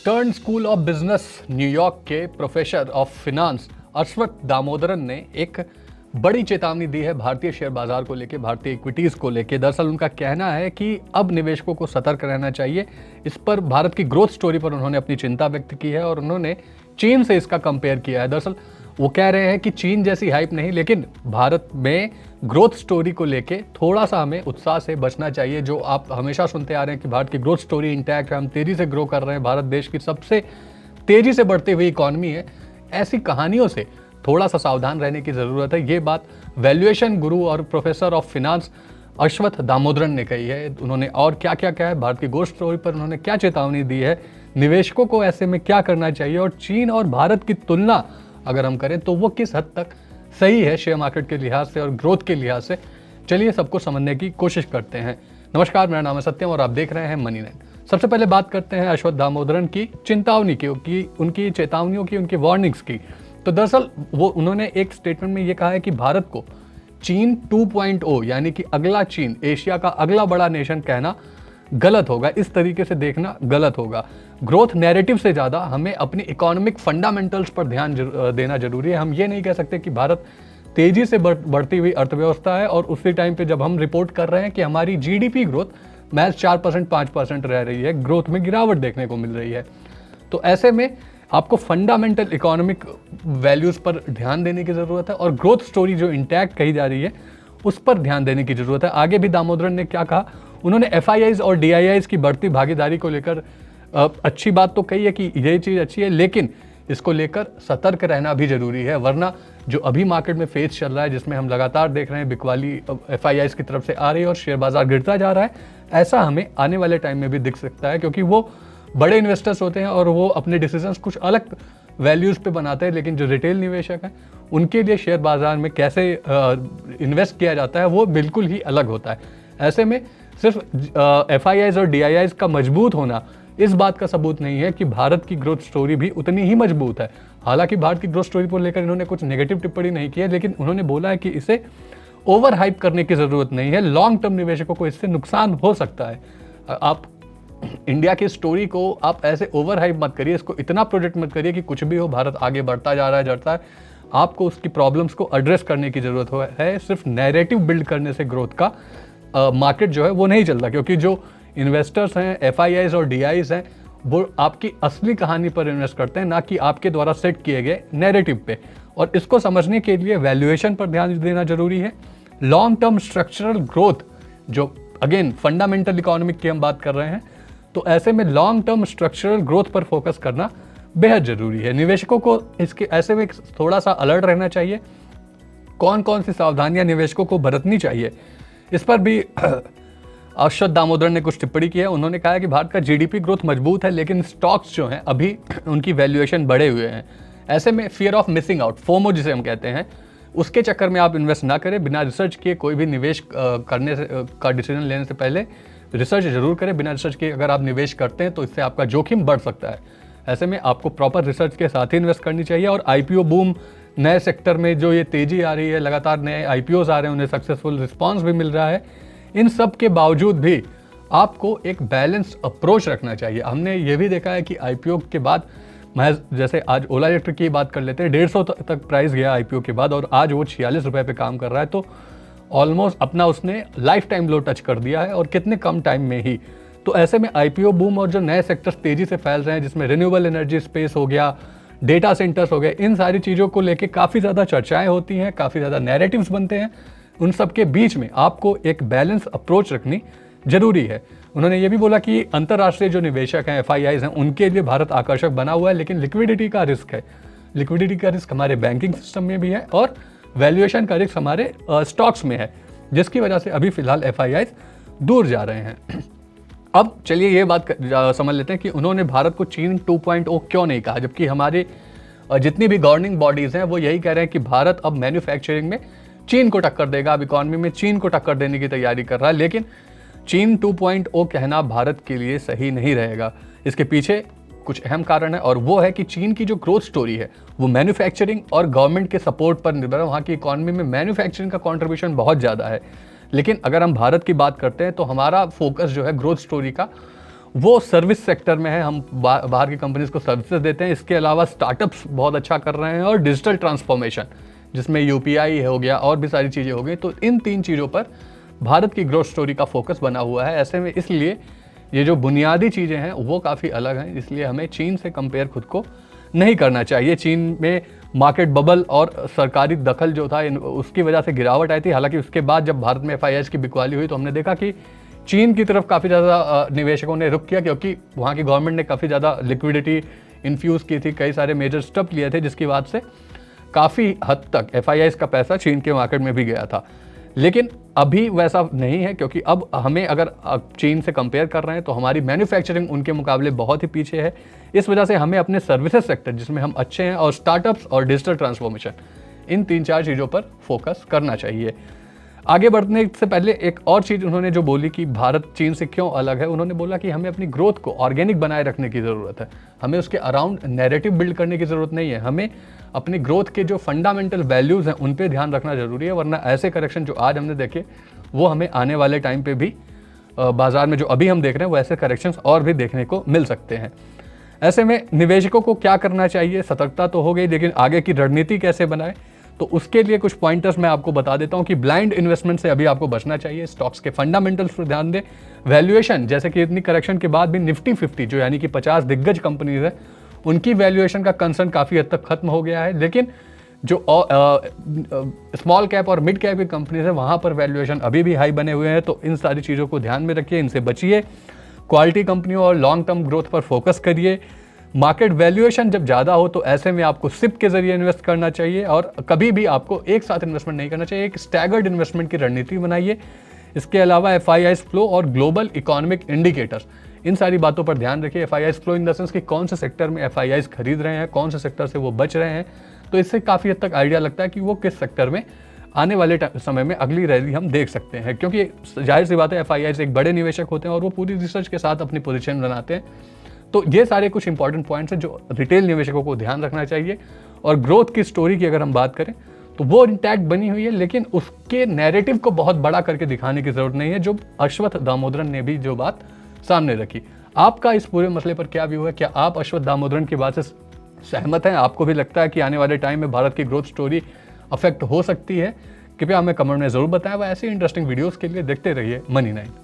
Stern school of business न्यूयॉर्क York professor of finance Aswath Damodaran ने एक बड़ी चेतावनी दी है भारतीय शेयर बाजार को लेकर, भारतीय इक्विटीज को लेकर। दरअसल उनका कहना है कि अब निवेशकों को सतर्क रहना चाहिए। इस पर भारत की ग्रोथ स्टोरी पर उन्होंने अपनी चिंता व्यक्त की है और उन्होंने चीन से इसका कंपेयर किया है। दरअसल वो कह रहे हैं कि चीन जैसी हाइप नहीं, लेकिन भारत में ग्रोथ स्टोरी को लेके थोड़ा सा हमें उत्साह से बचना चाहिए। जो आप हमेशा सुनते आ रहे हैं कि भारत की ग्रोथ स्टोरी इंटैक्ट है, हम तेजी से ग्रो कर रहे हैं, भारत देश की सबसे तेजी से बढ़ती हुई इकॉनमी है, ऐसी कहानियों से थोड़ा सा सावधान रहने की ज़रूरत है। ये बात वैल्यूएशन गुरु और professor of finance Aswath Damodaran ने कही है। उन्होंने और क्या क्या कहा है, भारत की ग्रोथ स्टोरी पर उन्होंने क्या चेतावनी दी है, निवेशकों को ऐसे में क्या करना चाहिए, और चीन और भारत की तुलना अगर हम करें तो वो किस हद तक सही है शेयर मार्केट के लिहाज से और ग्रोथ के लिहाज से। चलिए सबको समझने की कोशिश करते हैं। नमस्कार, मेरा नाम है सत्यम और आप देख रहे हैं मनी नाइन। सबसे पहले बात करते हैं अश्वथ दामोदरन की चेतावनी की, उनकी चेतावनियों की, उनकी वार्निंग्स की। तो दरअसल उन्होंने एक स्टेटमेंट में ये कहा है कि भारत को चीन 2.0 यानी कि अगला चीन, एशिया का अगला बड़ा नेशन कहना गलत होगा, इस तरीके से देखना गलत होगा। ग्रोथ नैरेटिव से ज़्यादा हमें अपनी इकोनॉमिक फंडामेंटल्स पर ध्यान देना जरूरी है। हम ये नहीं कह सकते कि भारत तेजी से बढ़ती हुई अर्थव्यवस्था है और उसी टाइम पे जब हम रिपोर्ट कर रहे हैं कि हमारी जीडीपी ग्रोथ महज 4% 5% रह रही है, ग्रोथ में गिरावट देखने को मिल रही है। तो ऐसे में आपको फंडामेंटल इकोनॉमिक वैल्यूज़ पर ध्यान देने की ज़रूरत है और ग्रोथ स्टोरी जो इंटैक्ट कही जा रही है उस पर ध्यान देने की ज़रूरत है। आगे भी दामोदरन ने क्या कहा, उन्होंने एफआईआईज और डीआईआईज की बढ़ती भागीदारी को लेकर अच्छी बात तो कही है कि ये चीज़ अच्छी है, लेकिन इसको लेकर सतर्क रहना भी जरूरी है। वरना जो अभी मार्केट में फेज चल रहा है, जिसमें हम लगातार देख रहे हैं बिकवाली एफआईआईज की तरफ से आ रही है और शेयर बाजार गिरता जा रहा है, ऐसा हमें आने वाले टाइम में भी दिख सकता है, क्योंकि वो बड़े इन्वेस्टर्स होते हैं और वो अपने डिसीजंस कुछ अलग वैल्यूज़ पे बनाते हैं, लेकिन जो रिटेल निवेशक हैं उनके लिए शेयर बाजार में कैसे इन्वेस्ट किया जाता है वो बिल्कुल ही अलग होता है। ऐसे में सिर्फ एफआईआईज और डीआईआईज का मजबूत होना इस बात का सबूत नहीं है कि भारत की ग्रोथ स्टोरी भी उतनी ही मजबूत है। हालांकि भारत की ग्रोथ स्टोरी को लेकर इन्होंने कुछ नेगेटिव टिप्पणी नहीं की है, लेकिन उन्होंने बोला है कि इसे ओवर हाइप करने की ज़रूरत नहीं है, लॉन्ग टर्म निवेशकों को इससे नुकसान हो सकता है। आप इंडिया की स्टोरी को आप ऐसे ओवर हाइप मत करिए, इसको इतना प्रोजेक्ट मत करिए कि कुछ भी हो भारत आगे बढ़ता जा रहा है, जड़ता है। आपको उसकी प्रॉब्लम्स को एड्रेस करने की ज़रूरत है। सिर्फ नैरेटिव बिल्ड करने से ग्रोथ का मार्केट जो है वो नहीं चलता, क्योंकि जो इन्वेस्टर्स हैं, एफआईआईज और डीआईज हैं, वो आपकी असली कहानी पर इन्वेस्ट करते हैं, ना कि आपके द्वारा सेट किए गए नैरेटिव पे। और इसको समझने के लिए वैल्यूएशन पर ध्यान देना जरूरी है। लॉन्ग टर्म स्ट्रक्चरल ग्रोथ, जो अगेन फंडामेंटल इकोनॉमिक की हम बात कर रहे हैं, तो ऐसे में लॉन्ग टर्म स्ट्रक्चरल ग्रोथ पर फोकस करना बेहद जरूरी है। निवेशकों को इसके ऐसे में थोड़ा सा अलर्ट रहना चाहिए। कौन कौन सी सावधानियां निवेशकों को बरतनी चाहिए, इस पर भी अश्वथ दामोदरन ने कुछ टिप्पणी की है। उन्होंने कहा है कि भारत का जीडीपी ग्रोथ मजबूत है, लेकिन स्टॉक्स जो हैं अभी उनकी वैल्यूएशन बढ़े हुए हैं। ऐसे में fear of missing out, FOMO जिसे हम कहते हैं, उसके चक्कर में आप इन्वेस्ट ना करें। बिना रिसर्च किए कोई भी निवेश करने से का डिसीजन लेने से पहले रिसर्च जरूर करें। बिना रिसर्च के अगर आप निवेश करते हैं तो इससे आपका जोखिम बढ़ सकता है। ऐसे में आपको प्रॉपर रिसर्च के साथ ही इन्वेस्ट करनी चाहिए। और आईपीओ बूम, नए सेक्टर में जो ये तेजी आ रही है, लगातार नए आईपीओज आ रहे हैं, उन्हें सक्सेसफुल रिस्पॉन्स भी मिल रहा है, इन सब के बावजूद भी आपको एक बैलेंस अप्रोच रखना चाहिए। हमने ये भी देखा है कि आईपीओ के बाद, महज जैसे आज ओला इलेक्ट्रिक की बात कर लेते हैं, 150 तक प्राइस गया आईपीओ के बाद और आज वो 46 रुपये पे काम कर रहा है। तो ऑलमोस्ट अपना उसने लाइफ टाइम लो टच कर दिया है और कितने कम टाइम में ही। तो ऐसे में आईपीओ बूम और जो नए सेक्टर्स तेजी से फैल रहे हैं, जिसमें रिन्यूएबल एनर्जी स्पेस हो गया, डेटा सेंटर्स हो गए, इन सारी चीज़ों को लेके काफ़ी ज़्यादा चर्चाएं होती हैं, काफ़ी ज़्यादा नैरेटिव्स बनते हैं। उन सब के बीच में आपको एक बैलेंस अप्रोच रखनी जरूरी है। उन्होंने ये भी बोला कि अंतर्राष्ट्रीय जो निवेशक हैं, एफआईआईज हैं, उनके लिए भारत आकर्षक बना हुआ है, लेकिन लिक्विडिटी का रिस्क है। लिक्विडिटी का रिस्क हमारे बैंकिंग सिस्टम में भी है और वैल्यूएशन का रिस्क हमारे स्टॉक्स में है, जिसकी वजह से अभी फिलहाल एफआईआईज दूर जा रहे हैं। अब चलिए ये बात समझ लेते हैं कि उन्होंने भारत को चीन 2.0 क्यों नहीं कहा, जबकि हमारे जितनी भी गवर्निंग बॉडीज़ हैं वो यही कह रहे हैं कि भारत अब मैन्युफैक्चरिंग में चीन को टक्कर देगा, अब इकॉनमी में चीन को टक्कर देने की तैयारी कर रहा है। लेकिन चीन 2.0 कहना भारत के लिए सही नहीं रहेगा। इसके पीछे कुछ अहम कारण है और वो है कि चीन की जो ग्रोथ स्टोरी है वो मैन्युफैक्चरिंग और गवर्नमेंट के सपोर्ट पर निर्भर है। वहाँ की इकॉनमी में मैन्युफैक्चरिंग का कॉन्ट्रीब्यूशन बहुत ज़्यादा है। लेकिन अगर हम भारत की बात करते हैं तो हमारा फोकस जो है ग्रोथ स्टोरी का वो सर्विस सेक्टर में है, हम बाहर की कंपनीज को सर्विसेज देते हैं। इसके अलावा स्टार्टअप्स बहुत अच्छा कर रहे हैं और डिजिटल ट्रांसफॉर्मेशन जिसमें यूपीआई हो गया और भी सारी चीज़ें हो गई। तो इन 3 चीज़ों पर भारत की ग्रोथ स्टोरी का फोकस बना हुआ है। ऐसे में इसलिए ये जो बुनियादी चीज़ें हैं वो काफ़ी अलग हैं, इसलिए हमें चीन से कंपेयर खुद को नहीं करना चाहिए। चीन में मार्केट बबल और सरकारी दखल जो था उसकी वजह से गिरावट आई थी। हालांकि उसके बाद जब भारत में FIIs की बिकवाली हुई तो हमने देखा कि चीन की तरफ काफ़ी ज़्यादा निवेशकों ने रुख किया, क्योंकि वहाँ की गवर्नमेंट ने काफ़ी ज़्यादा लिक्विडिटी इन्फ्यूज़ की थी, कई सारे मेजर स्टेप लिए थे, जिसकी बात से काफ़ी हद तक FIIs का पैसा चीन के मार्केट में भी गया था। लेकिन अभी वैसा नहीं है, क्योंकि अब हमें अगर चीन से कंपेयर कर रहे हैं तो हमारी मैन्युफैक्चरिंग उनके मुकाबले बहुत ही पीछे है। इस वजह से हमें अपने सर्विसेज सेक्टर जिसमें हम अच्छे हैं और स्टार्टअप्स और डिजिटल ट्रांसफॉर्मेशन, इन 3-4 चीज़ों पर फोकस करना चाहिए। आगे बढ़ने से पहले एक और चीज़ उन्होंने जो बोली कि भारत चीन से क्यों अलग है, उन्होंने बोला कि हमें अपनी ग्रोथ को ऑर्गेनिक बनाए रखने की ज़रूरत है। हमें उसके अराउंड नैरेटिव बिल्ड करने की ज़रूरत नहीं है। हमें अपनी ग्रोथ के जो फंडामेंटल वैल्यूज़ हैं उन पे ध्यान रखना ज़रूरी है, वरना ऐसे करेक्शन जो आज हमने देखे वो हमें आने वाले टाइम पे भी बाजार में जो अभी हम देख रहे हैं वो ऐसे करेक्शंस और भी देखने को मिल सकते हैं। ऐसे में निवेशकों को क्या करना चाहिए? सतर्कता तो हो गई, लेकिन आगे की रणनीति कैसे बनाए, तो उसके लिए कुछ पॉइंटर्स मैं आपको बता देता हूं कि ब्लाइंड इन्वेस्टमेंट से अभी आपको बचना चाहिए। स्टॉक्स के फंडामेंटल्स पर ध्यान दें। वैल्यूएशन, जैसे कि इतनी करेक्शन के बाद भी निफ्टी 50 जो यानी कि 50 दिग्गज कंपनीज है उनकी वैल्यूएशन का कंसर्न काफ़ी हद तक खत्म हो गया है। लेकिन जो स्मॉल कैप और मिड कैप की कंपनीज है वहाँ पर वैल्यूएशन अभी भी हाई बने हुए हैं। तो इन सारी चीज़ों को ध्यान में रखिए, इनसे बचिए। क्वालिटी कंपनियों और लॉन्ग टर्म ग्रोथ पर फोकस करिए। मार्केट वैल्यूएशन जब ज़्यादा हो तो ऐसे में आपको सिप के जरिए इन्वेस्ट करना चाहिए और कभी भी आपको एक साथ इन्वेस्टमेंट नहीं करना चाहिए। एक स्टैगर्ड इन्वेस्टमेंट की रणनीति बनाइए। इसके अलावा FIIs फ्लो और ग्लोबल इकोनॉमिक इंडिकेटर्स, इन सारी बातों पर ध्यान रखिए। FIIs flow in the sense कि कौन से सेक्टर में FIIs खरीद रहे हैं, कौन से सेक्टर से वो बच रहे हैं। तो इससे काफ़ी हद तक आइडिया लगता है कि वो किस सेक्टर में आने वाले समय में अगली रैली हम देख सकते हैं, क्योंकि जाहिर सी बात है FIIs एक बड़े निवेशक होते हैं और वो पूरी रिसर्च के साथ अपनी पोजीशन बनाते हैं। तो ये सारे कुछ इंपॉर्टेंट पॉइंट्स हैं जो रिटेल निवेशकों को ध्यान रखना चाहिए। और ग्रोथ की स्टोरी की अगर हम बात करें तो वो इंटैक्ट बनी हुई है, लेकिन उसके नैरेटिव को बहुत बड़ा करके दिखाने की जरूरत नहीं है, जो अश्वत्थ दामोदरन ने भी जो बात सामने रखी। आपका इस पूरे मसले पर क्या व्यू है? क्या आप अश्वत्थ दामोदरन की बात से सहमत हैं? आपको भी लगता है कि आने वाले टाइम में भारत की ग्रोथ स्टोरी अफेक्ट हो सकती है? कृपया हमें कमेंट में जरूर बताएं। वह ऐसी इंटरेस्टिंग वीडियोस के लिए देखते रहिए मनी 9।